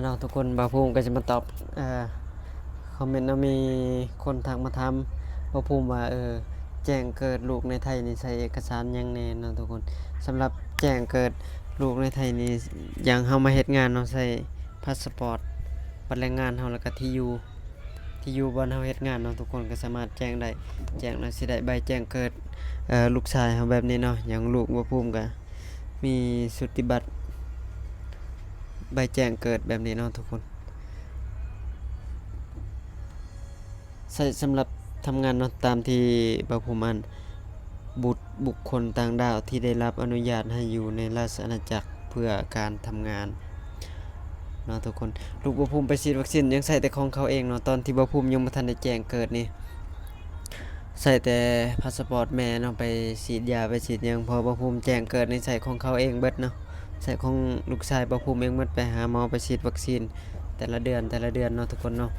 เนาะทุกคนบ่าวภูมิก็จะมาตอบคอมเมนต์เนาะมีคนทักมาถามบ่าวภูมิว่าแจ้งเกิดลูกในไทยนี่ใช้เอกสารหยังแน่เนาะทุกคนสำหรับแจ้งเกิดลูกในไทยนี่อย่างเฮามาเฮ็ดงานเนาะใช้พาสปอร์ตบัตรแรงงานเฮาแล้วก็ที่อยู่บ่อนเฮาเฮ็ดงานเนาะทุกคนก็สามารถแจ้งได้แจ้งแล้วสิได้ใบแจ้งเกิดลูกชายเฮาแบบนี้เนาะอย่างลูกบ่าวภูมิก็มีสุติบัตรใบแจ้งเกิดแบบนี้เนาะทุกคนใช้สำหรับทำงานเนาะตามที่บ่าวภูมิอ่านบุคคลต่างดาวที่ได้รับอนุญาตให้อยู่ในราชอาณาจักรเพื่อการทำงานเนาะทุกคนลูกบ่าวภูมิไปฉีดวัคซีนยังใช้แต่ของเขาเองเนาะตอนที่บ่าวภูมิยังบ่ทันได้แจ้งเกิดนี่ใส่แต่พาสปอร์ตแม่เนาะไปฉีดยาไปฉีดหยังพอบ่าวภูมิแจ้งเกิดนี่ใส่ของเขาเองเบิดเนาะใส่ของลูกชายบ่าวภูมิเองหมดไปหาหมอไปฉีดวัคซีนแต่ละเดือนเนาะทุกคนเนาะ